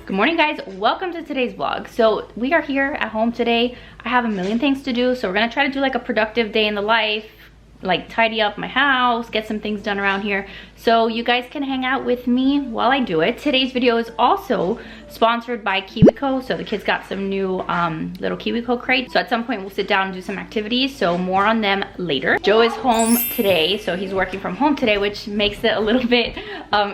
Good morning, guys. Welcome to today's vlog. So we are here at home today. I have a million things to do, so we're gonna try to do like a productive day in the life, like tidy up my house, get some things done around here, so you guys can hang out with me while I do it. Today's video is also sponsored by Kiwico. So the kids got some new little Kiwico crates, so at some point we'll sit down and do some activities, so more on them later. Joe is home today, so he's working from home today, which makes it a little bit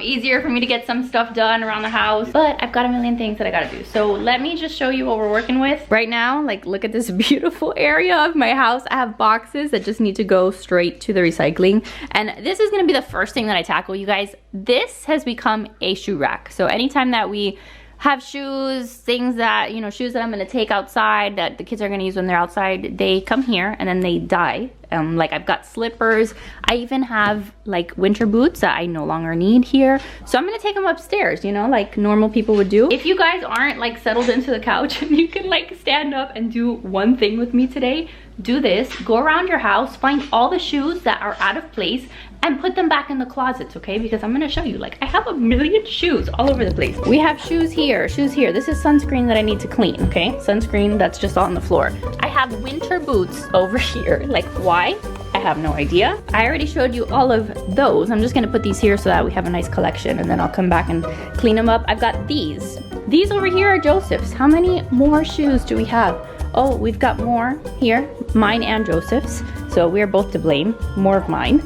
easier for me to get some stuff done around the house, but I've got a million things that I gotta do. So let me just show you what we're working with right now. Like, look at this beautiful area of my house. I have boxes that just need to go straight to the recycling, and this is gonna be the first thing that I tackle, you guys. This has become a shoe rack. So anytime that we have shoes, things that, you know, shoes that I'm gonna take outside that the kids are gonna use when they're outside, they come here and then they die. Like, I've got slippers. I even have like winter boots that I no longer need here. So I'm gonna take them upstairs, you know, like normal people would do. If you guys aren't like settled into the couch and you can like stand up and do one thing with me today, do this. Go around your house, find all the shoes that are out of place and put them back in the closets, okay? Because I'm gonna show you, like, I have a million shoes all over the place. We have shoes here, shoes here. This is sunscreen that I need to clean, okay? Sunscreen that's just on the floor. I have winter boots over here. Like, why? I have no idea. I already showed you all of those. I'm just gonna put these here so that we have a nice collection, and then I'll come back and clean them up. I've got these. These over here are Joseph's. How many more shoes do we have? Oh, we've got more here, mine and Joseph's. So we're both to blame, more of mine.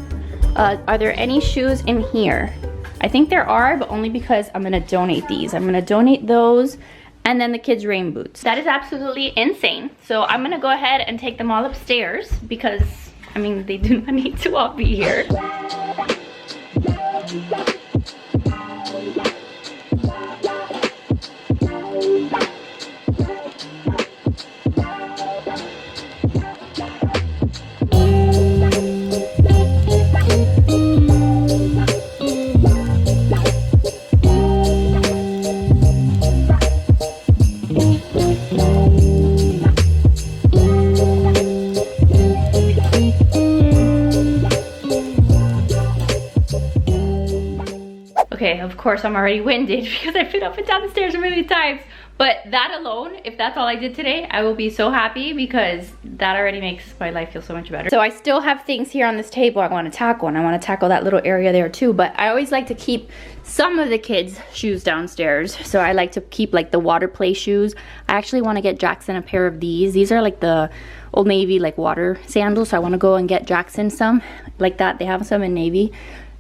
Are there any shoes in here? I think there are, but only because I'm gonna donate these. I'm gonna donate those, and then the kids' rain boots. That is absolutely insane. So I'm gonna go ahead and take them all upstairs because, I mean, they do not need to all be here. Okay, of course I'm already winded because I've been up and down the stairs a million times. But that alone, if that's all I did today, I will be so happy because that already makes my life feel so much better. So I still have things here on this table I want to tackle, and I want to tackle that little area there too. But I always like to keep some of the kids' shoes downstairs. So I like to keep like the water play shoes. I actually want to get Jackson a pair of these. These are like the Old Navy like water sandals. So I want to go and get Jackson some like that. They have some in Navy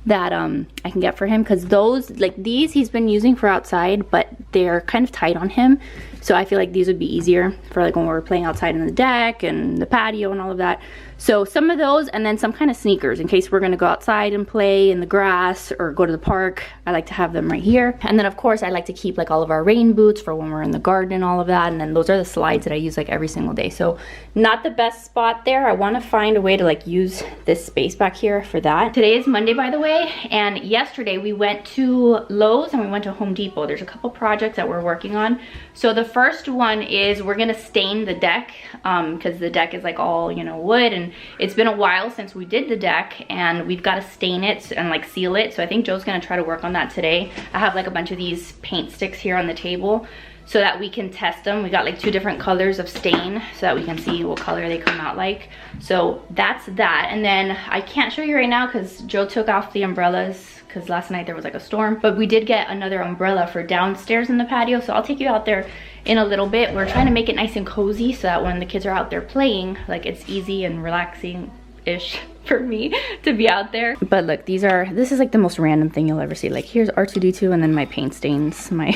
that I can get for him, because those, like these, he's been using for outside, but they're kind of tight on him. So I feel like these would be easier for like when we're playing outside in the deck and the patio and all of that. So some of those, and then some kind of sneakers in case we're gonna go outside and play in the grass or go to the park. I like to have them right here. And then of course I like to keep like all of our rain boots for when we're in the garden and all of that. And then those are the slides that I use like every single day. So not the best spot there. I want to find a way to like use this space back here for that. Today is Monday, by the way, and yesterday we went to Lowe's and we went to Home Depot. There's a couple projects that we're working on. So the first one is we're gonna stain the deck because the deck is like all, you know, wood, and it's been a while since we did the deck, and we've got to stain it and like seal it. So I think Joe's gonna try to work on that today. I have like a bunch of these paint sticks here on the table so that we can test them. We got like 2 different colors of stain so that we can see what color they come out like. So that's that. And then I can't show you right now because Joe took off the umbrellas because last night there was like a storm, but we did get another umbrella for downstairs in the patio. So I'll take you out there in a little bit. We're trying to make it nice and cozy so that when the kids are out there playing, like it's easy and relaxing-ish for me to be out there. But look, this is like the most random thing you'll ever see. Like, here's R2-D2 and then my paint stains, my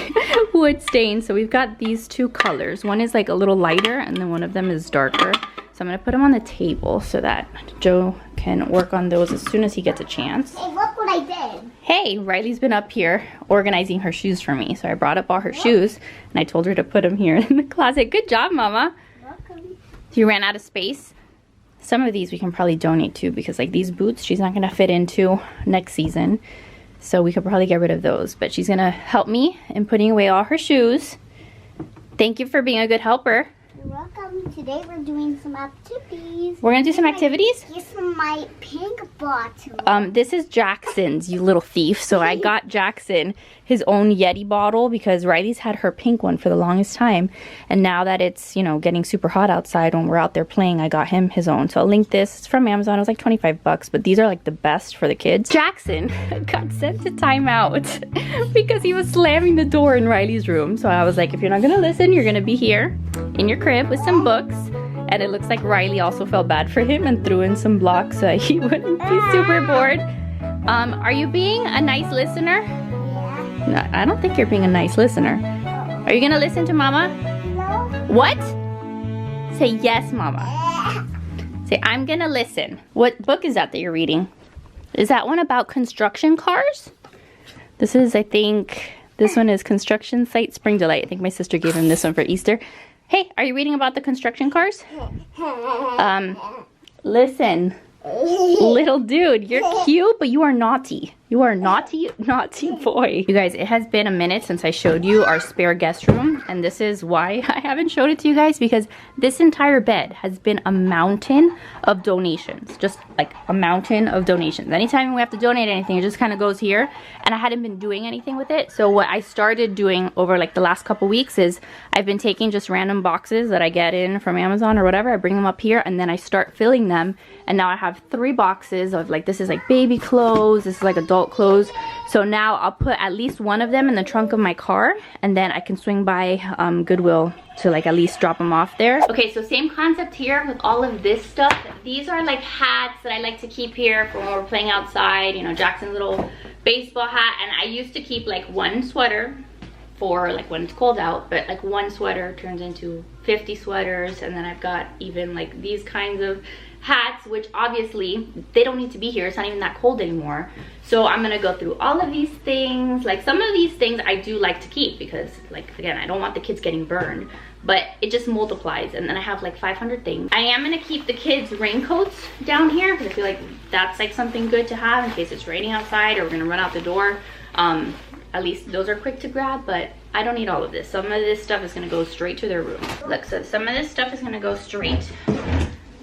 wood stains. So we've got these 2 colors. One is like a little lighter and then one of them is darker. So I'm gonna put them on the table so that Joe can work on those as soon as he gets a chance. Hey, look what I did. Hey, Riley's been up here organizing her shoes for me. So I brought up all her shoes and I told her to put them here in the closet. Good job, Mama. Welcome. You ran out of space. Some of these we can probably donate to because like these boots she's not gonna fit into next season. So we could probably get rid of those. But she's gonna help me in putting away all her shoes. Thank you for being a good helper. You're welcome. Today we're doing some activities. We're gonna do some activities? Here's my pink bottle. This is Jackson's, you little thief. So I got Jackson his own Yeti bottle because Riley's had her pink one for the longest time. And now that it's, you know, getting super hot outside when we're out there playing, I got him his own. So I'll link this. It's from Amazon. It was like 25 bucks, but these are like the best for the kids. Jackson got sent to timeout because he was slamming the door in Riley's room. So I was like, if you're not gonna listen, you're gonna be here in your crib with some books. And it looks like Riley also felt bad for him and threw in some blocks so he wouldn't be super bored. Are you being a nice listener? Yeah. No, I don't think you're being a nice listener. Are you gonna listen to Mama? No. What? Say yes, Mama. Say, I'm gonna listen. What book is that you're reading? Is that one about construction cars? This is, I think, this one is Construction Site Spring Delight. I think my sister gave him this one for Easter. Hey, are you reading about the construction cars? Listen, little dude, you're cute, but you are naughty. You are naughty, naughty boy. You guys, it has been a minute since I showed you our spare guest room, and this is why I haven't showed it to you guys, because this entire bed has been a mountain of donations. Just like a mountain of donations. Anytime we have to donate anything, it just kind of goes here, and I hadn't been doing anything with it. So what I started doing over like the last couple weeks is I've been taking just random boxes that I get in from Amazon or whatever. I bring them up here, and then I start filling them, and now I have 3 boxes of like, this is like baby clothes, this is like adult clothes. So now I'll put at least one of them in the trunk of my car, and then I can swing by Goodwill to like at least drop them off there. Okay, so same concept here with all of this stuff. These are like hats that I like to keep here for when we're playing outside, you know, Jackson's little baseball hat. And I used to keep like 1 sweater for like when it's cold out, but like 1 sweater turns into 50 sweaters. And then I've got even like these kinds of hats, which obviously they don't need to be here. It's not even that cold anymore. So I'm gonna go through all of these things. Like some of these things I do like to keep because, like, again, I don't want the kids getting burned, but it just multiplies. And then I have like 500 things. I am gonna keep the kids' raincoats down here because I feel like that's like something good to have in case it's raining outside or we're gonna run out the door. At least those are quick to grab, but I don't need all of this. Some of this stuff is gonna go straight to their room. Look, so some of this stuff is gonna go straight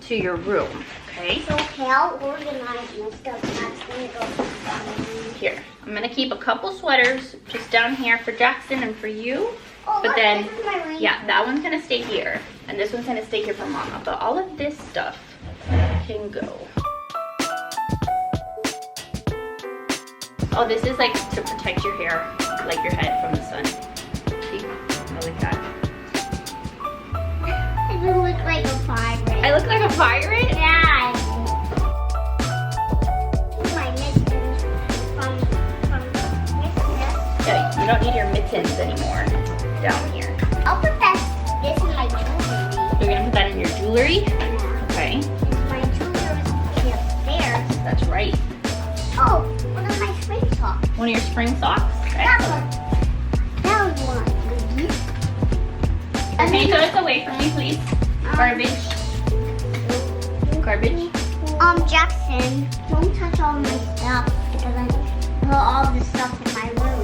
to your room, okay? So how organized and stuff that's gonna go here. I'm gonna keep a couple sweaters just down here for Jackson and for you. Oh, but look, then, this is my raincoat. yeah, that one's gonna stay here, and this one's gonna stay here for Mama. But all of this stuff can go. Oh, this is like to protect your hair, like your head from the sun. See? I like that. You look like a pirate. I look like a pirate? Yeah. My mittens from Christmas. Yeah, you don't need your mittens anymore down here. I'll put this in my jewelry. You're gonna put that in your jewelry? Yeah. Okay. My jewelry is upstairs. That's right. Oh, one of my spring socks. One of your spring socks? That Excellent. one. That was one. Can you throw this away from me, please? Garbage. Garbage. Jackson, don't touch all my stuff because I put all the stuff in my room.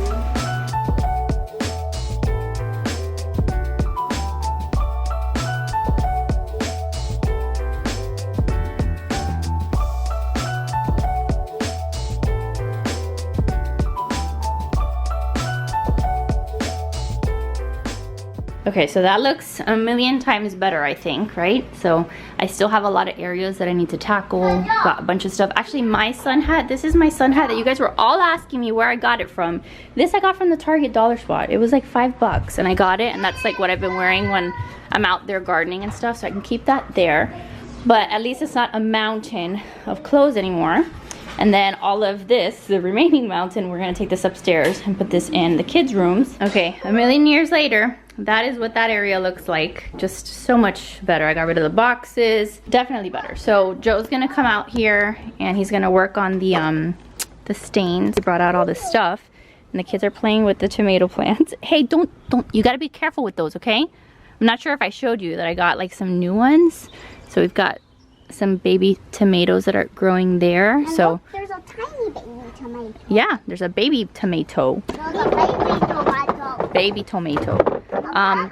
Okay, so that looks a million times better, I think, right? So I still have a lot of areas that I need to tackle. Got a bunch of stuff. Actually, my sun hat, this is my sun hat that you guys were all asking me where I got it from. This I got from the Target dollar spot. It was like $5 and I got it, and that's like what I've been wearing when I'm out there gardening and stuff, so I can keep that there. But at least it's not a mountain of clothes anymore. And then all of this, the remaining mountain, we're gonna take this upstairs and put this in the kids' rooms. Okay, a million years later, that is what that area looks like. Just so much better. I got rid of the boxes, definitely better. So Joe's gonna come out here and he's gonna work on the stains. He brought out all this stuff and the kids are playing with the tomato plants. Hey, don't, you gotta be careful with those, okay? I'm not sure if I showed you that I got like some new ones. So we've got some baby tomatoes that are growing there. And so look, there's a tiny baby tomato. Yeah, there's a baby tomato. There's a baby tomato. Baby tomato. A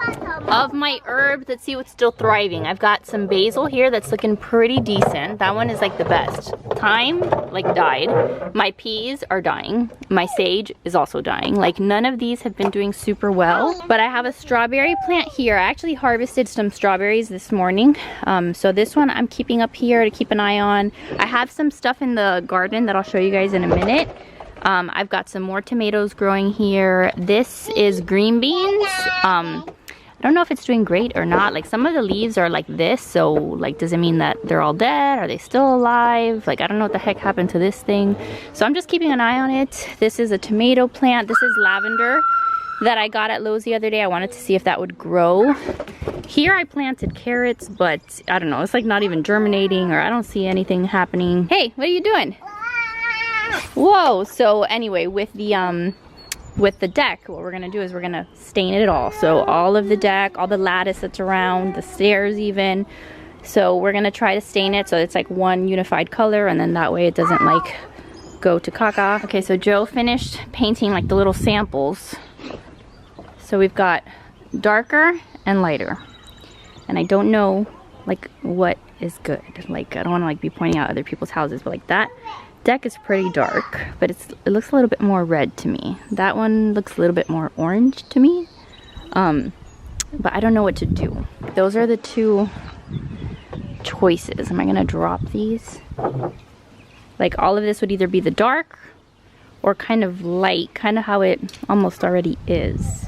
Of my herbs, let's see what's still thriving. I've got some basil here that's looking pretty decent. That one is like the best. Thyme, like died. My peas are dying. My sage is also dying. Like none of these have been doing super well. But I have a strawberry plant here. I actually harvested some strawberries this morning. So this one I'm keeping up here to keep an eye on. I have some stuff in the garden that I'll show you guys in a minute. I've got some more tomatoes growing here. This is green beans. I don't know if it's doing great or not. Like some of the leaves are like this, so like does it mean that they're all dead? Are they still alive? Like I don't know what the heck happened to this thing. So I'm just keeping an eye on it. This is a tomato plant. This is lavender that I got at Lowe's the other day. I wanted to see if that would grow. Here I planted carrots, but I don't know, it's like not even germinating, or I don't see anything happening. Hey, what are you doing? Whoa. So anyway, with the deck, what we're gonna do is we're gonna stain it all. So all of the deck, all the lattice that's around, the stairs even. So we're gonna try to stain it so it's like one unified color, and then that way it doesn't like go to caca. Okay, so Joe finished painting like the little samples. So we've got darker and lighter. And I don't know like what is good. Like I don't wanna like be pointing out other people's houses, but like that deck is pretty dark, but it looks a little bit more red to me. That one looks a little bit more orange to me. But I don't know what to do. Those are the two choices. Am I gonna drop these? Like all of this would either be the dark or kind of light, kind of how it almost already is.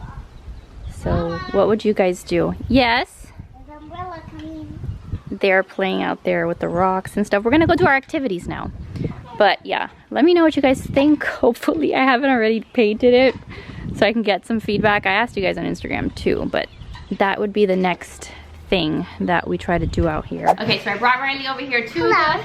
So what would you guys do? Yes? There's an umbrella coming. They're playing out there with the rocks and stuff. We're gonna go do our activities now. But yeah, let me know what you guys think. Hopefully I haven't already painted it so I can get some feedback. I asked you guys on Instagram too, but that would be the next thing that we try to do out here. Okay, so I brought Riley over here to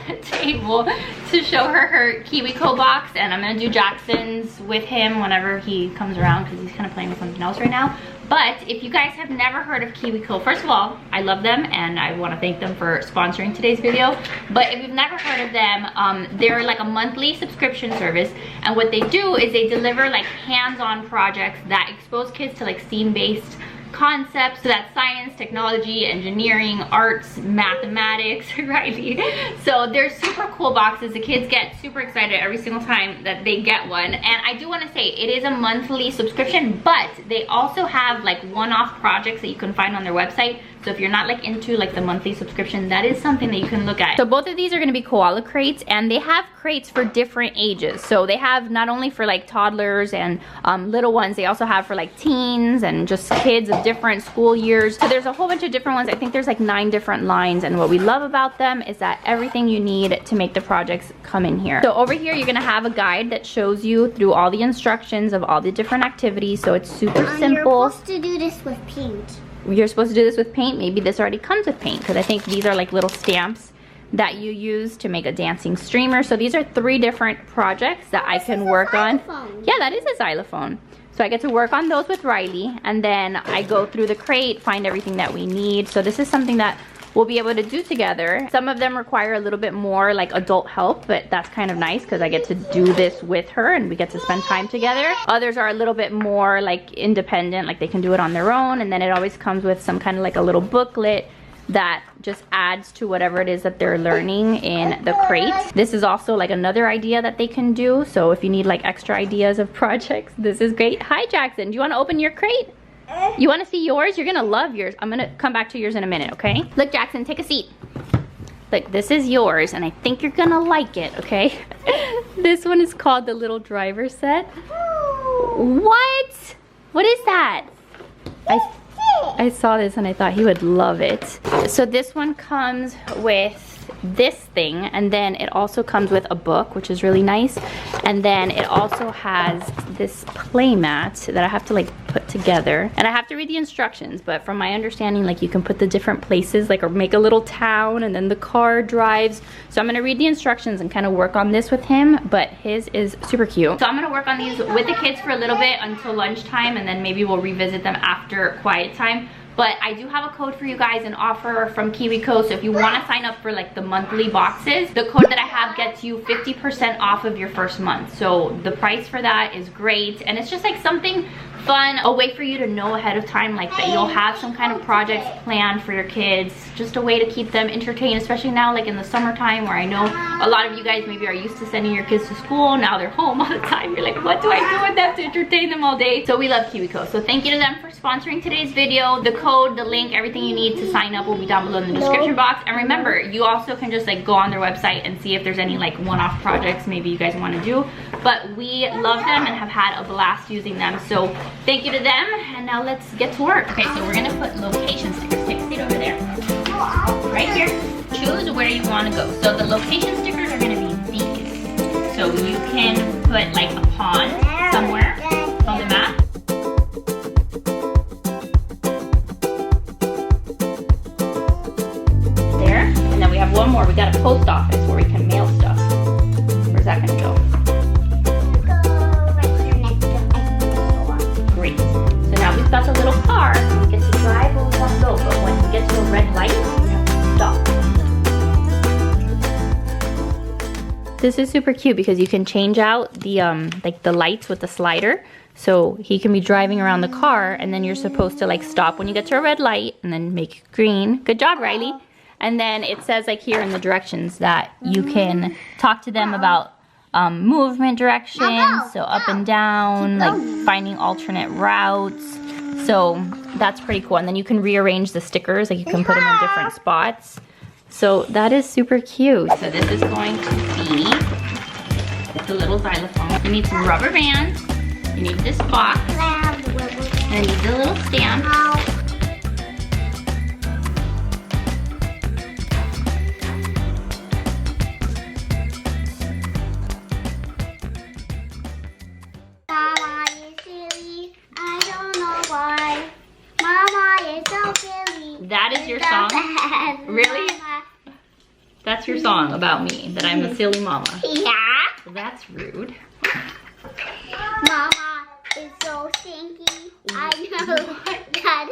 the table to show her Kiwico box, and I'm gonna do Jackson's with him whenever he comes around because he's kind of playing with something else right now. But if you guys have never heard of Kiwico, first of all, I love them and I want to thank them for sponsoring today's video. But if you've never heard of them, they're like a monthly subscription service, and what they do is they deliver like hands-on projects that expose kids to like STEAM-based concepts. So that's science, technology, engineering, arts, mathematics, Riley. So they're super cool boxes. The kids get super excited every single time that they get one. And I do want to say it is a monthly subscription, but they also have like one-off projects that you can find on their website. So if you're not like into like the monthly subscription, that is something that you can look at. So both of these are going to be koala crates, and they have crates for different ages. So they have not only for like toddlers and little ones, they also have for like teens and just kids of different school years. So there's a whole bunch of different ones. I think there's like 9 different lines, and what we love about them is that everything you need to make the projects come in here. So over here you're going to have a guide that shows you through all the instructions of all the different activities. So it's super simple. You're supposed to do this with paint. You're supposed to do this with paint. Maybe this already comes with paint, because I think these are like little stamps that you use to make a dancing streamer. So these are 3 different projects that I can work on. Yeah, that is a xylophone. So I get to work on those with Riley, and then I go through the crate, find everything that we need. So this is something that we'll be able to do together. Some of them require a little bit more like adult help, but that's kind of nice because I get to do this with her and we get to spend time together. Others are a little bit more like independent, like they can do it on their own, and then it always comes with some kind of like a little booklet that just adds to whatever it is that they're learning in the crate. This is also like another idea that they can do. So if you need like extra ideas of projects, this is great. Hi Jackson, do you want to open your crate? You want to see yours? You're gonna love yours. I'm gonna come back to yours in a minute, okay? Look, Jackson, take a seat. Look, this is yours, and I think you're gonna like it, okay? This one is called the little driver set. What? What is that? I saw this and I thought he would love it. So this one comes with this thing, and then it also comes with a book, which is really nice, and then it also has this play mat that I have to like put together, and I have to read the instructions, but from my understanding, like you can put the different places, like, or make a little town, and then the car drives. So I'm gonna read the instructions and kind of work on this with him, but his is super cute. So I'm gonna work on these with the kids for a little bit until lunchtime, and then maybe we'll revisit them after quiet time. But I do have a code for you guys, an offer from Kiwico. So if you want to sign up for like the monthly boxes, the code that I have gets you 50% off of your first month. So the price for that is great. And it's just like something fun, a way for you to know ahead of time, like that you'll have some kind of projects planned for your kids, just a way to keep them entertained, especially now like in the summertime, where I know a lot of you guys maybe are used to sending your kids to school. Now they're home all the time. You're like, what do I do with them to entertain them all day? So we love Kiwico. So thank you to them for sponsoring today's video. The code, the link, everything you need to sign up will be down below in the description box. And remember, you also can just like go on their website and see if there's any like one-off projects maybe you guys want to do. But we love them and have had a blast using them. So thank you to them. And now let's get to work. Okay, so we're gonna put location stickers. Take a seat over there. Right here. Choose where you want to go. So the location stickers are gonna be these. So you can put like a pond somewhere on the map. There. And then we have one more. We got a post office where we can mail stuff. Where's that gonna go? Great. So now we've got the little car. We get to drive where we want to go, but when we get to a red light, we have to stop. This is super cute because you can change out the like the lights with the slider. So he can be driving around the car, and then you're supposed to like stop when you get to a red light and then make it green. Good job, Riley. And then it says like here in the directions that you can talk to them about movement directions, so up and down, like finding alternate routes. So that's pretty cool. And then you can rearrange the stickers, like you can put them in different spots. So that is super cute. So this is going to be the little xylophone. You need some rubber bands. You need this box. And you need the little stamp. Mama is silly. I don't know why. Mama is so silly. That is your song? Really? That's your song about me, that I'm a silly mama. Yeah. Well, that's rude. Mama is so stinky. I know that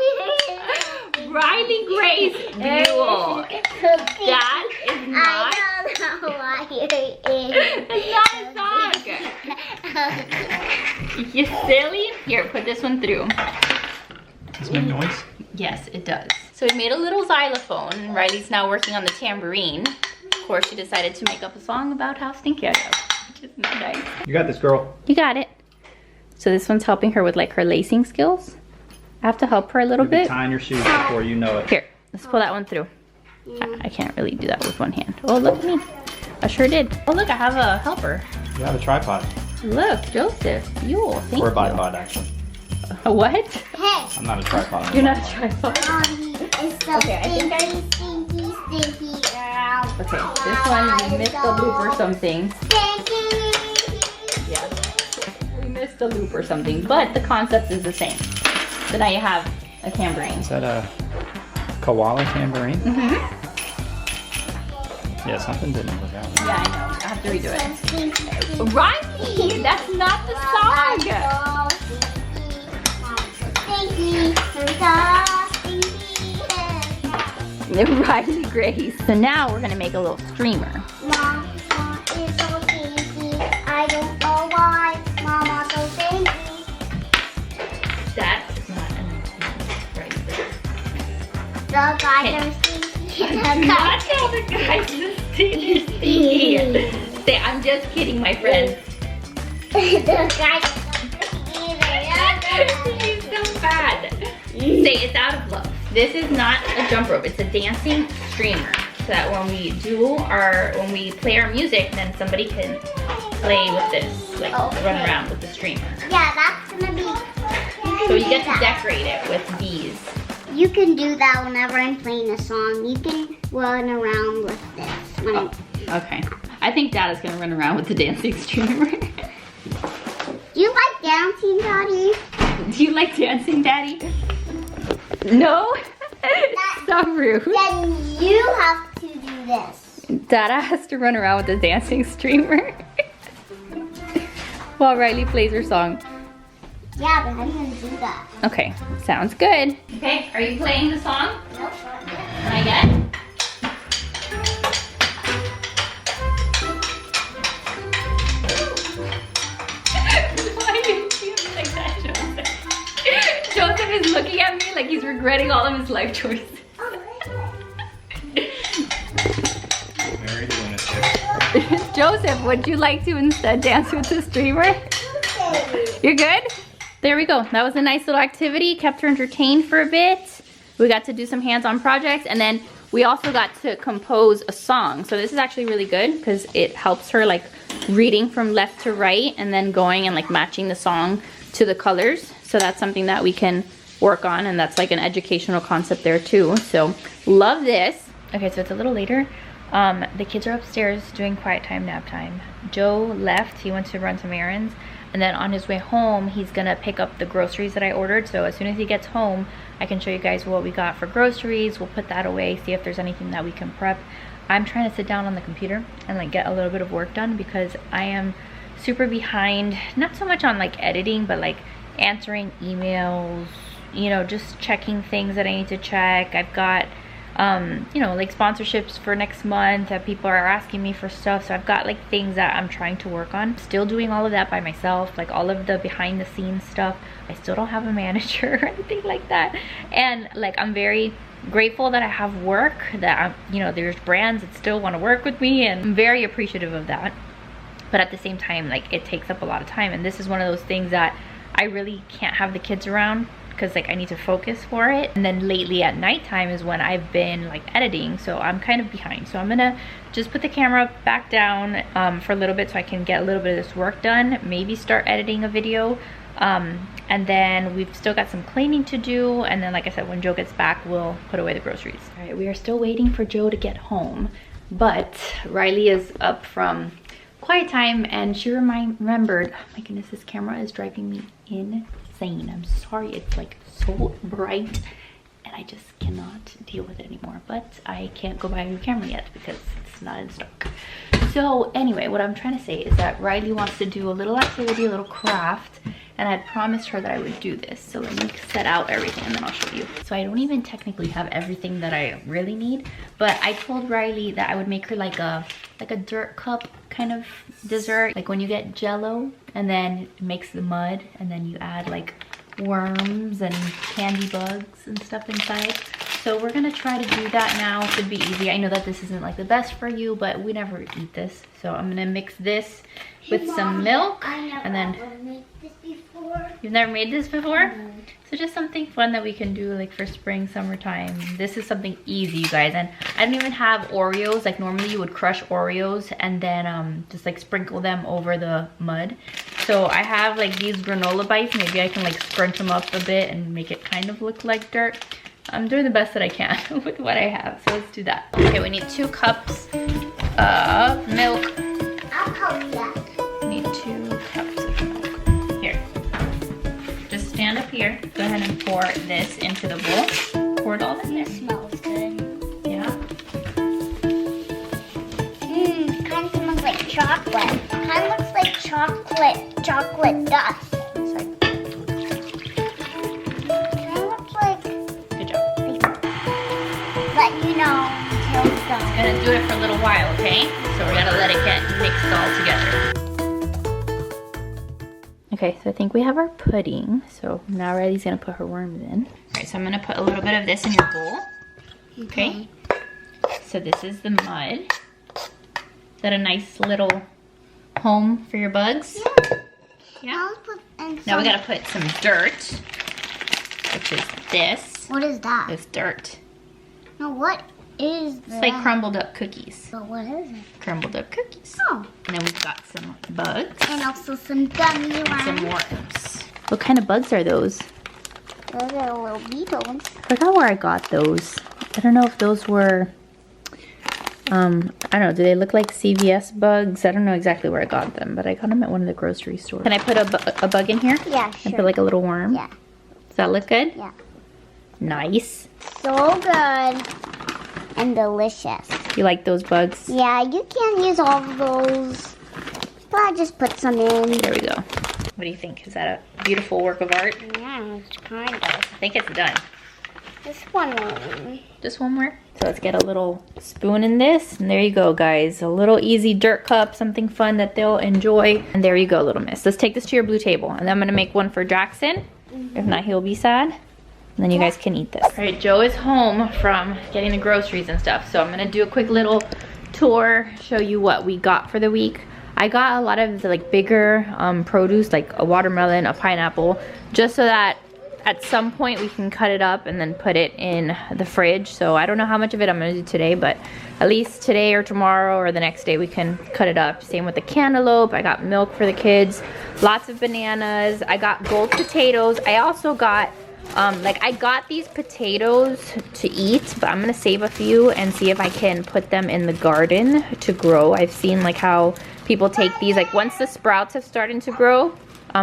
is. Riley Grace Buell. That is not. I don't know why it is. It's not a song. You silly? Here, put this one through. Does it make noise? Yes, it does. So we made a little xylophone. Riley's now working on the tambourine. Of course, she decided to make up a song about how stinky I am, which is not nice. You got this, girl. You got it. So this one's helping her with like her lacing skills. I have to help her a little You'll be bit. tying your shoes before you know it. Here, let's pull that one through. I can't really do that with one hand. Oh, look at me. I sure did. Oh, look, I have a helper. You have a tripod. Look, Joseph. Buell, thank Or a you. bipod, actually. A what? Hey. I'm not a tripod. You're not a tripod. Mommy is so Okay, I think stinky. Okay, this one we missed a loop or something. Stinky. Yeah, we missed a loop or something, but the concept is the same. So now you have a tambourine. Is that a koala tambourine? Mm-hmm. Yeah, something didn't work out. Yeah, I know. I have to redo it. Stinky. Riley, that's not the song. Riley Grace. So now we're gonna make a little streamer. Mama is so stinky. I don't know why. Mama so stinky. That's not enough right there. The guys are stinky. The Not guys all the guys are stinky. Say, I'm just kidding, my friends. the guys are stinky. He's so bad. Say, it's out of love. This is not a jump rope, it's a dancing streamer. So that when we play our music, then somebody can play with this, like run around with the streamer. Yeah, that's gonna be. So you get to decorate it with bees. You can do that whenever I'm playing a song. You can run around with this. Oh, okay. I think Dad is gonna run around with the dancing streamer. Do you like dancing, Daddy? Do you like dancing, Daddy? No? So rude. Then you have to do this. Dada has to run around with the dancing streamer while Riley plays her song. Yeah, but I'm gonna do that. Okay, sounds good. Okay, are you playing the song? Nope. Not yet? Why do you feel like that, Joseph? is looking at me like he's regretting all of his life choices. Very lunatic. Joseph, would you like to instead dance with the streamer? You're good? There we go. That was a nice little activity. Kept her entertained for a bit. We got to do some hands-on projects, and then we also got to compose a song. So this is actually really good because it helps her like reading from left to right and then going and like matching the song to the colors. So that's something that we can work on, and that's like an educational concept there too. So love this. Okay, so it's a little later. The kids are upstairs doing quiet time, nap time. Joe left, he went to run some errands, and then on his way home, he's gonna pick up the groceries that I ordered. So as soon as he gets home, I can show you guys what we got for groceries. We'll put that away, see if there's anything that we can prep. I'm trying to sit down on the computer and like get a little bit of work done because I am super behind, not so much on like editing, but like answering emails, you know, just checking things that I need to check. I've got you know, like sponsorships for next month that people are asking me for stuff. So I've got like things that I'm trying to work on. Still doing all of that by myself, like all of the behind the scenes stuff. I still don't have a manager or anything like that. And like, I'm very grateful that I have work, that you know, there's brands that still want to work with me, and I'm very appreciative of that. But at the same time, like, it takes up a lot of time, and this is one of those things that I really can't have the kids around because like I need to focus for it. And then lately at nighttime is when I've been like editing, so I'm kind of behind. So I'm gonna just put the camera back down for a little bit so I can get a little bit of this work done, maybe start editing a video. And then we've still got some cleaning to do, and then like I said, when Joe gets back, we'll put away the groceries. All right, we are still waiting for Joe to get home, but Riley is up from quiet time, and she remembered, oh my goodness, this camera is driving me insane. I'm sorry, it's like so bright and I just cannot deal with it anymore, but I can't go buy a new camera yet because it's not in stock. So anyway, what I'm trying to say is that Riley wants to do a little activity, a little craft, and I had promised her that I would do this. So let me set out everything and then I'll show you. So I don't even technically have everything that I really need, but I told Riley that I would make her like a dirt cup kind of dessert, like when you get Jello and then mix the mud and then you add like worms and candy bugs and stuff inside. So we're gonna try to do that now. It should be easy. I know that this isn't like the best for you, but we never eat this. So I'm gonna mix this with some milk, and then made this before. You've never made this before? No. So just something fun that we can do like for spring, summertime. This is something easy, you guys. And I don't even have Oreos. Like normally you would crush Oreos and then just like sprinkle them over the mud. So I have like these granola bites. Maybe I can like scrunch them up a bit and make it kind of look like dirt. I'm doing the best that I can with what I have. So let's do that. Okay, we need 2 cups of milk. I'll help that. We need 2 cups of milk. Here. Just stand up here. Go ahead and pour this into the bowl. Pour it all in there. It smells good. Yeah. Kind of smells like chocolate. Kind of looks like chocolate dust. Let you know until it's done. I'm gonna do it for a little while, okay? So we're gonna let it get mixed all together. Okay, so I think we have our pudding. So now Riley's gonna put her worms in. All right, so I'm gonna put a little bit of this in your bowl. Okay. So this is the mud. Is that a nice little home for your bugs? Yeah. Now we gotta put some dirt, which is this. What is that? It's dirt. No, what is that? It's like crumbled up cookies. But what is it? Crumbled up cookies. Oh. And then we've got some bugs. And also some gummy And some worms. worms. What kind of bugs are those? Those are little beetles. I forgot where I got those. I don't know if those were, I don't know, do they look like CVS bugs? I don't know exactly where I got them, but I got them at one of the grocery stores. Can I put a bug in here? Yeah, And sure. put like a little worm? Yeah. Does that look good? Yeah. Nice. So good and delicious. You like those bugs? Yeah, you can't use all of those, but I just put some in. There we go. What do you think? Is that a beautiful work of art? Yeah, it's kind of. I think it's done. This one. Just one more. So let's get a little spoon in this. And there you go, guys. A little easy dirt cup, something fun that they'll enjoy. And there you go, little miss. Let's take this to your blue table. And then I'm going to make one for Jackson. If not, he'll be sad. and then you guys can eat this. All right, Joe is home from getting the groceries and stuff, so I'm gonna do a quick little tour, show you what we got for the week. I got a lot of the like bigger produce, like a watermelon, a pineapple, just so that at some point we can cut it up and then put it in the fridge. So I don't know how much of it I'm gonna do today, but at least today or tomorrow or the next day we can cut it up. Same with the cantaloupe. I got milk for the kids, lots of bananas. I got gold potatoes. I also got I got these potatoes to eat, but I'm gonna save a few and see if I can put them in the garden to grow. I've seen like how people take these, like once the sprouts have started to grow,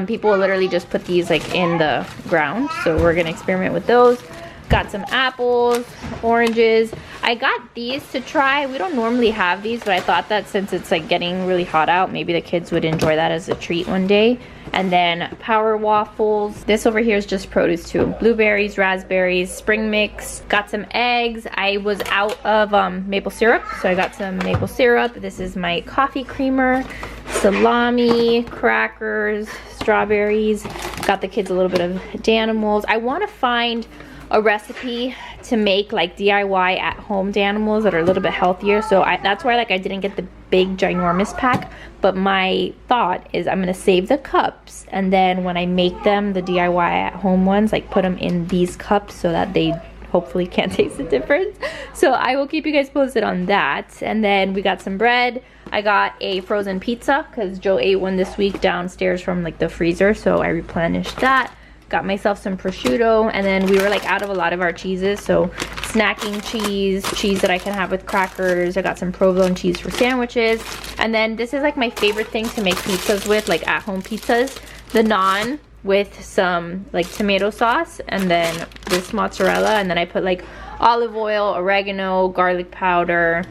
people will literally just put these like in the ground. So we're gonna experiment with those. Got some apples, oranges. I got these to try. We don't normally have these, but I thought that since it's like getting really hot out, maybe the kids would enjoy that as a treat one day. And then power waffles. This over here is just produce too. Blueberries, raspberries, spring mix. Got some eggs. I was out of maple syrup, so I got some maple syrup. This is my coffee creamer, salami, crackers, strawberries. Got the kids a little bit of Danimals. I want to find a recipe to make like DIY at home Danimals that are a little bit healthier, so that's why like I didn't get the big ginormous pack. But my thought is I'm gonna save the cups, and then when I make them, the DIY at home ones, like put them in these cups so that they hopefully can't taste the difference. So I will keep you guys posted on that. And then we got some bread. I got a frozen pizza because Joe ate one this week downstairs from like the freezer, so I replenished that. Got myself some prosciutto, and then we were like out of a lot of our cheeses, so snacking cheese that I can have with crackers. I got some provolone cheese for sandwiches. And then this is like my favorite thing to make pizzas with, like at home pizzas. The naan with some like tomato sauce, and then this mozzarella, and then I put like olive oil, oregano, garlic powder,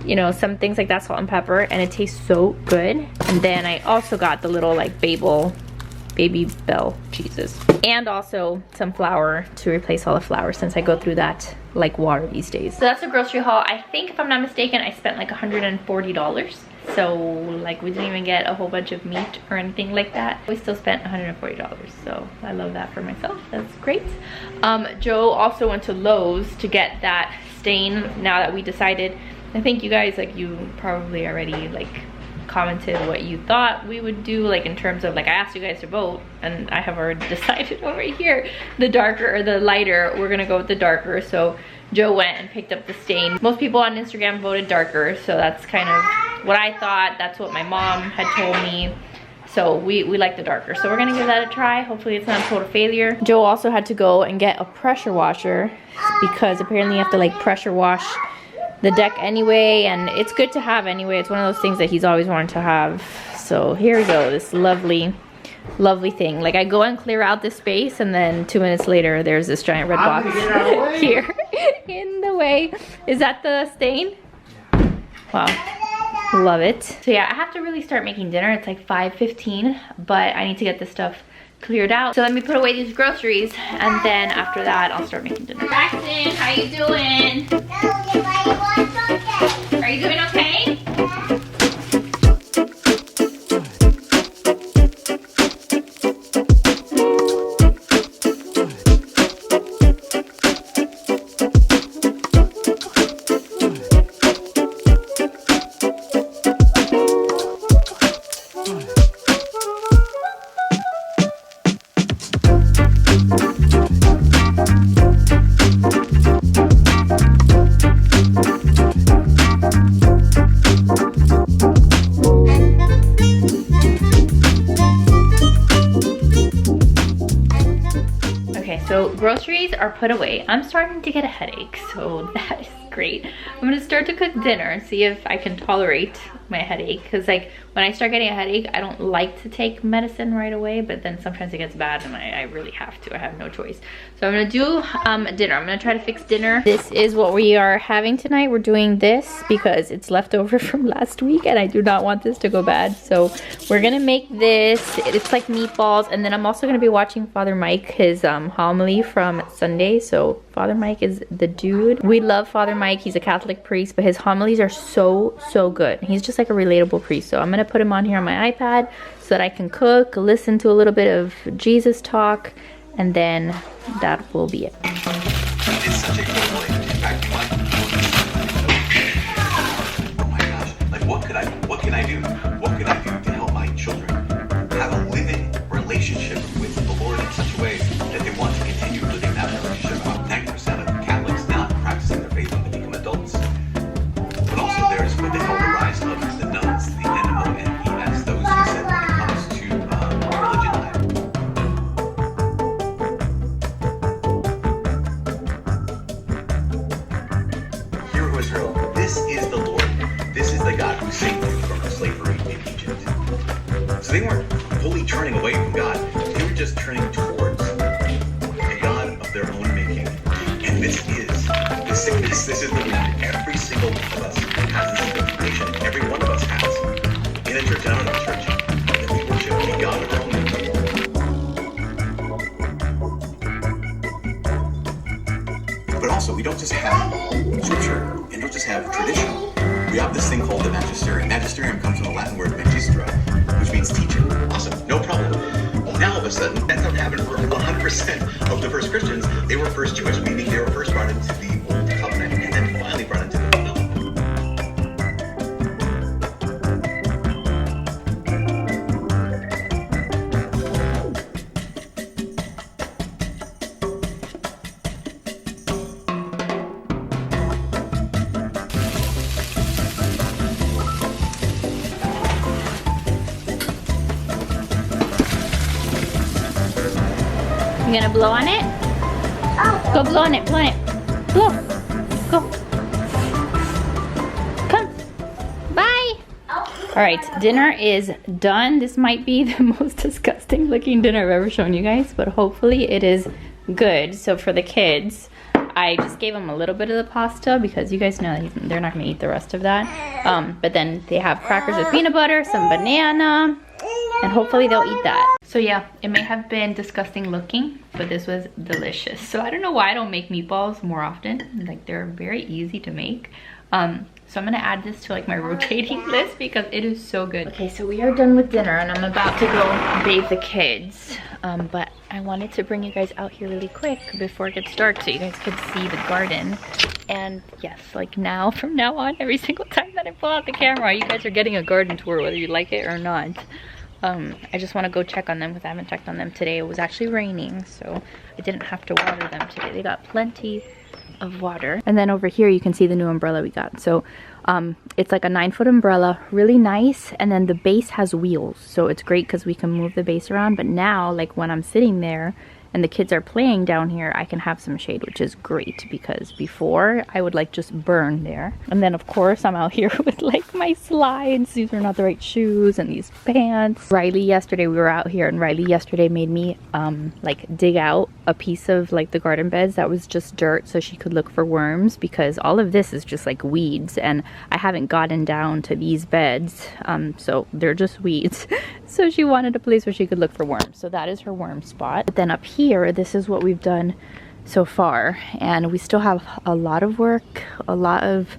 you know, some things like that, salt and pepper, and it tastes so good. And then I also got the little like baby bell cheeses, and also some flour to replace all the flour since I go through that like water these days. So that's a grocery haul. I think if I'm not mistaken, I spent like $140. So like we didn't even get a whole bunch of meat or anything like that. We still spent $140, so I love that for myself. That's great. Joe also went to Lowe's to get that stain. Now that we decided, I think you guys, like, you probably already like commented what you thought we would do, like in terms of like, I asked you guys to vote, and I have already decided over here, the darker or the lighter. We're gonna go with the darker. So Joe went and picked up the stain. Most people on Instagram voted darker, so that's kind of what I thought. That's what my mom had told me. So we like the darker, so we're gonna give that a try. Hopefully it's not a total failure. Joe also had to go and get a pressure washer because apparently you have to like pressure wash the deck anyway, and it's good to have anyway. It's one of those things that he's always wanted to have. So here we go, this lovely thing. Like I go and clear out this space, and then 2 minutes later there's this giant red box here in the way. Is that the stain? Wow, love it. So yeah, I have to really start making dinner. It's like 5:15, but I need to get this stuff cleared out. So let me put away these groceries, and then after that I'll start making dinner. Jackson, how you doing? Are you doing okay? So groceries are put away. I'm starting to get a headache, so that is great. I'm gonna start to cook dinner and see if I can tolerate my headache, because like when I start getting a headache, I don't like to take medicine right away, but then sometimes it gets bad and I really have to. I have no choice. So I'm gonna do dinner. I'm gonna try to fix dinner. This is what we are having tonight. We're doing this because it's left over from last week and I do not want this to go bad. So we're gonna make this. It's like meatballs, and then I'm also gonna be watching Father Mike, his homily from Sunday. So Father Mike is the dude. We love Father Mike. He's a Catholic priest, but his homilies are so good. He's just like a relatable priest. So I'm gonna put him on here on my iPad so that I can cook, listen to a little bit of Jesus talk, and then that will be it. It's such a cool way. In fact, you might. Oh my gosh! Like, what can I do? What can I do to help my children have a living relationship with the Lord in such a way that they want to continue living that relationship? About 90% of Catholics not practicing their faith when they become adults. But also, there's what they call the rise of the nuns, the NMONES, those who said when it comes to religion. Hear, O Israel, this is the Lord. This is the God who saved you from slavery in Egypt. So they weren't fully turning away from God. They were just turning towards a God of their own making. And this is the sickness. This is the wound. Every single one of us has this information. Every one of us has. In a church and out of a church. That we worship a God of our own making. But also, we don't just have scripture and don't just have tradition. We have this thing called the magisterium. Magisterium comes from the Latin word magistra, which means teacher. Awesome, no problem. Now all of a sudden, that's not happened for 100% of the first Christians. They were first Jewish, meaning they were first brought into the Old Covenant and then finally brought into the New. You gonna blow on it? Oh, Go blow on it, blow on it. Blow. Go. Come. Bye. oh. All right, dinner is done. This might be the most disgusting looking dinner I've ever shown you guys, but hopefully it is good. So for the kids, I just gave them a little bit of the pasta because you guys know that they're not gonna eat the rest of that. But then they have crackers with peanut butter, some banana, and hopefully they'll eat that. So yeah, it may have been disgusting looking, but this was delicious. So I don't know why I don't make meatballs more often. Like, they're very easy to make. So I'm gonna add this to like my rotating list because it is so good. Okay, so we are done with dinner and I'm about to go bathe the kids. But I wanted to bring you guys out here really quick before it gets dark so you guys could see the garden. And yes, like now, from now on, every single time that I pull out the camera, you guys are getting a garden tour whether you like it or not. I just want to go check on them because I haven't checked on them today. It was actually raining, so I didn't have to water them today. They got plenty of water. And then over here you can see the new umbrella we got. So it's like a 9-foot umbrella, really nice, and then the base has wheels, so it's great because we can move the base around. But now, like when I'm sitting there and the kids are playing down here, I can have some shade, which is great because before I would like just burn there. And then of course I'm out here with like my slides. These are not the right shoes and these pants. Riley yesterday, we were out here and Riley yesterday made me like dig out a piece of like the garden beds that was just dirt so she could look for worms, because all of this is just like weeds and I haven't gotten down to these beds, so they're just weeds. So she wanted a place where she could look for worms, so that is her worm spot. But then up here, this is what we've done so far, and we still have a lot of work, a lot of,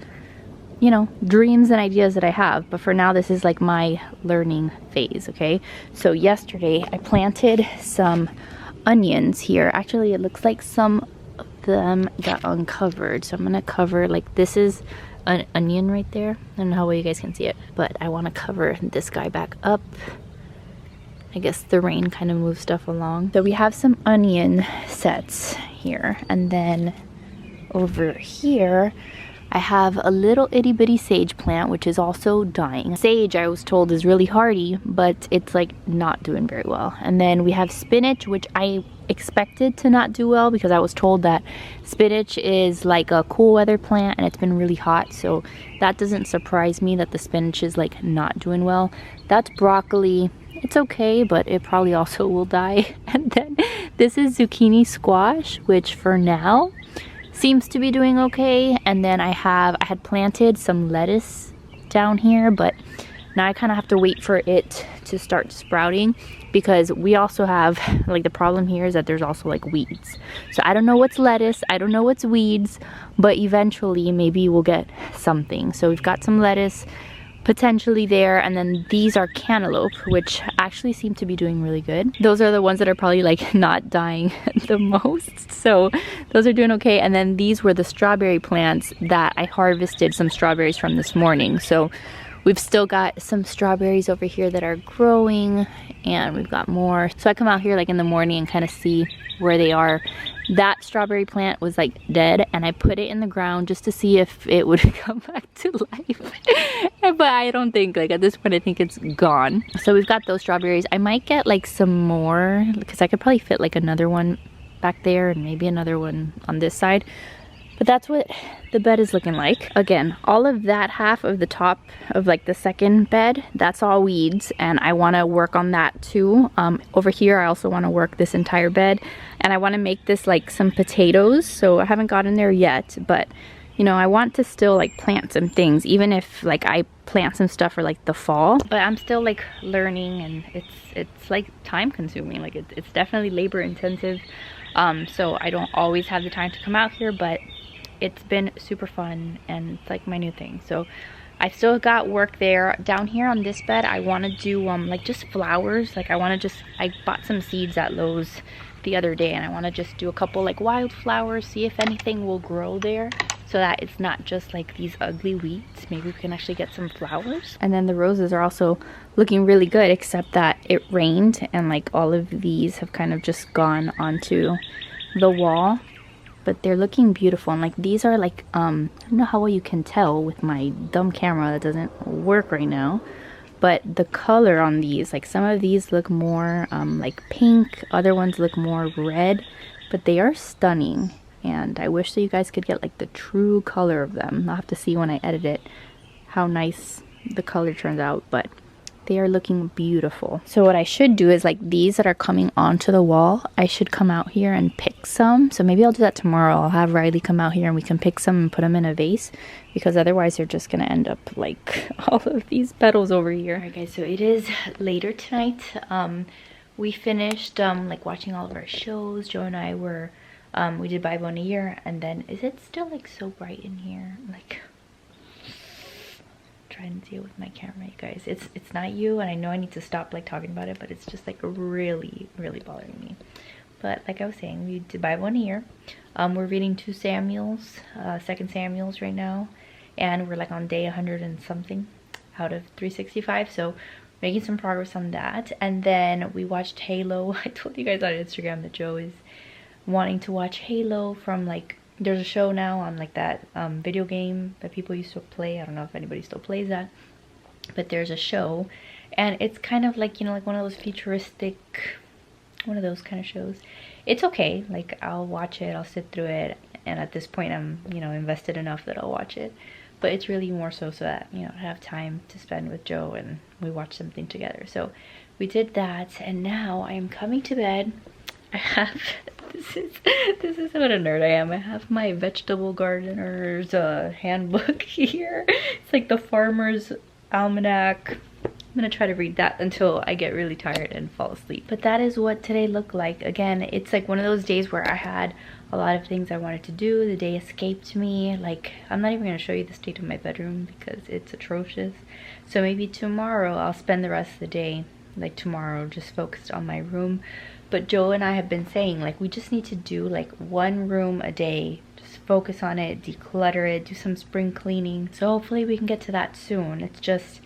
you know, dreams and ideas that I have, but for now this is like my learning phase. Okay, so yesterday I planted some onions here. Actually, it looks like some of them got uncovered, so I'm gonna cover, like, this is an onion right there. I don't know how well you guys can see it, but I want to cover this guy back up. I guess the rain kind of moves stuff along. So we have some onion sets here, and then over here I have a little itty bitty sage plant which is also dying. Sage, I was told, is really hardy, but it's like not doing very well. And then we have spinach, which I expected to not do well because I was told that spinach is like a cool weather plant and it's been really hot, so that doesn't surprise me that the spinach is like not doing well. That's broccoli. It's okay, but it probably also will die. And then this is zucchini squash, which for now seems to be doing okay. And then I had planted some lettuce down here, but now I kind of have to wait for it to start sprouting because we also have, like, the problem here is that there's also like weeds. So I don't know what's lettuce, I don't know what's weeds, but eventually maybe we'll get something. So we've got some lettuce. potentially there, and then these are cantaloupe, which actually seem to be doing really good. Those are the ones that are probably like not dying the most, so those are doing okay. And then these were the strawberry plants that I harvested some strawberries from this morning, so we've still got some strawberries over here that are growing, and we've got more. So I come out here like in the morning and kind of see where they are. That strawberry plant was like dead, and I put it in the ground just to see if it would come back to life. But I don't think, like at this point, I think it's gone. So we've got those strawberries. I might get like some more because I could probably fit like another one back there and maybe another one on this side. But that's what the bed is looking like. Again, all of that half of the top of like the second bed, that's all weeds, and I want to work on that too. Over here I also want to work this entire bed, and I want to make this like some potatoes. So I haven't gotten there yet, but you know, I want to still like plant some things, even if like I plant some stuff for like the fall. But I'm still like learning, and it's like time consuming. Like it's definitely labor intensive. So I don't always have the time to come out here, but it's been super fun, and it's like my new thing. So I've still got work there. Down here on this bed, I want to do like just flowers. Like I bought some seeds at Lowe's the other day, and I want to just do a couple like wildflowers, see if anything will grow there, so that it's not just like these ugly weeds. Maybe we can actually get some flowers. And then the roses are also looking really good, except that it rained, and like all of these have kind of just gone onto the wall. But they're looking beautiful, and like these are like I don't know how well you can tell with my dumb camera that doesn't work right now, but the color on these, like some of these look more like pink, other ones look more red, but they are stunning. And I wish that you guys could get like the true color of them. I'll have to see when I edit it how nice the color turns out, but they are looking beautiful. So what I should do is like these that are coming onto the wall, I should come out here and pick some. So maybe I'll do that tomorrow. I'll have Riley come out here and we can pick some and put them in a vase, because otherwise they're just gonna end up like all of these petals over here. Alright guys, so it is later tonight. We finished like watching all of our shows. Joe and I were we did Bible in a Year, and then is it still like so bright in here? Like, trying to deal with my camera, you guys. It's not you, and I know I need to stop like talking about it, but it's just like really bothering me. But like I was saying, we did Bible in a Year. We're reading 2 Samuels, 2 Samuels right now, and we're like on day 100 and something out of 365, so making some progress on that. And then we watched Halo. I told you guys on Instagram that Joe is wanting to watch Halo from like, there's a show now on like that video game that people used to play. I don't know if anybody still plays that, but there's a show, and it's kind of like, you know, like one of those futuristic, one of those kind of shows. It's okay, like I'll watch it, I'll sit through it, and at this point I'm, you know, invested enough that I'll watch it. But it's really more so that, you know, I have time to spend with Joe and we watch something together. So we did that, and now I am coming to bed. I have this is what a nerd I am. I have my vegetable gardener's handbook here. It's like the farmer's almanac. I'm gonna try to read that until I get really tired and fall asleep. But that is what today looked like. Again, it's like one of those days where I had a lot of things I wanted to do. The day escaped me. Like, I'm not even gonna show you the state of my bedroom because it's atrocious. So maybe tomorrow I'll spend the rest of the day, like tomorrow, just focused on my room. But Joe and I have been saying, like, we just need to do like 1 room a day. Just focus on it, declutter it, do some spring cleaning. So hopefully we can get to that soon. It's just,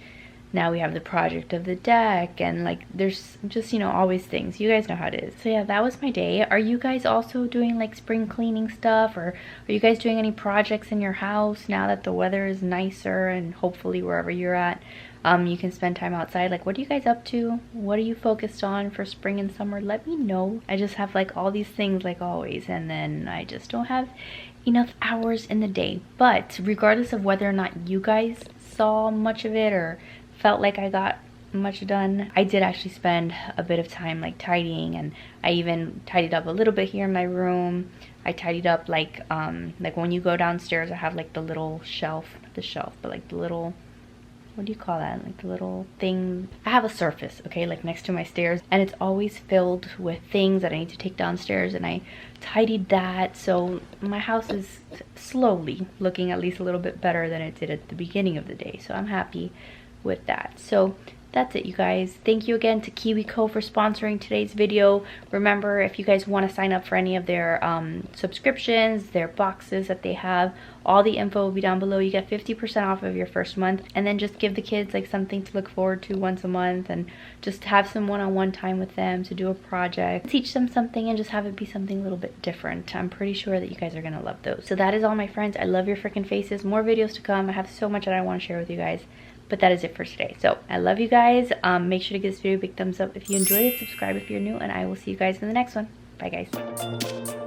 now we have the project of the deck, and like there's just, you know, always things. You guys know how it is. So yeah, that was my day. Are you guys also doing like spring cleaning stuff, or are you guys doing any projects in your house now that the weather is nicer, and hopefully wherever you're at, you can spend time outside? Like, what are you guys up to? What are you focused on for spring and summer? Let me know. I just have like all these things like always, and then I just don't have enough hours in the day. But regardless of whether or not you guys saw much of it or felt like I got much done, I did actually spend a bit of time like tidying, and I even tidied up a little bit here in my room. I tidied up like when you go downstairs, I have like the little shelf, not the shelf, but like the little, what do you call that, like the little thing. I have a surface, okay, like next to my stairs, and it's always filled with things that I need to take downstairs, and I tidied that. So my house is slowly looking at least a little bit better than it did at the beginning of the day, so I'm happy with that. So that's it, you guys. Thank you again to Kiwico for sponsoring today's video. Remember, if you guys want to sign up for any of their subscriptions, their boxes that they have, all the info will be down below. You get 50% off of your first month, and then just give the kids like something to look forward to once a month, and just have some one-on-one time with them to do a project, teach them something, and just have it be something a little bit different. I'm pretty sure that you guys are gonna love those. So that is all, my friends. I love your freaking faces. More videos to come. I have so much that I want to share with you guys. But that is it for today. So I love you guys. Make sure to give this video a big thumbs up if you enjoyed it. Subscribe if you're new, and I will see you guys in the next one. Bye, guys.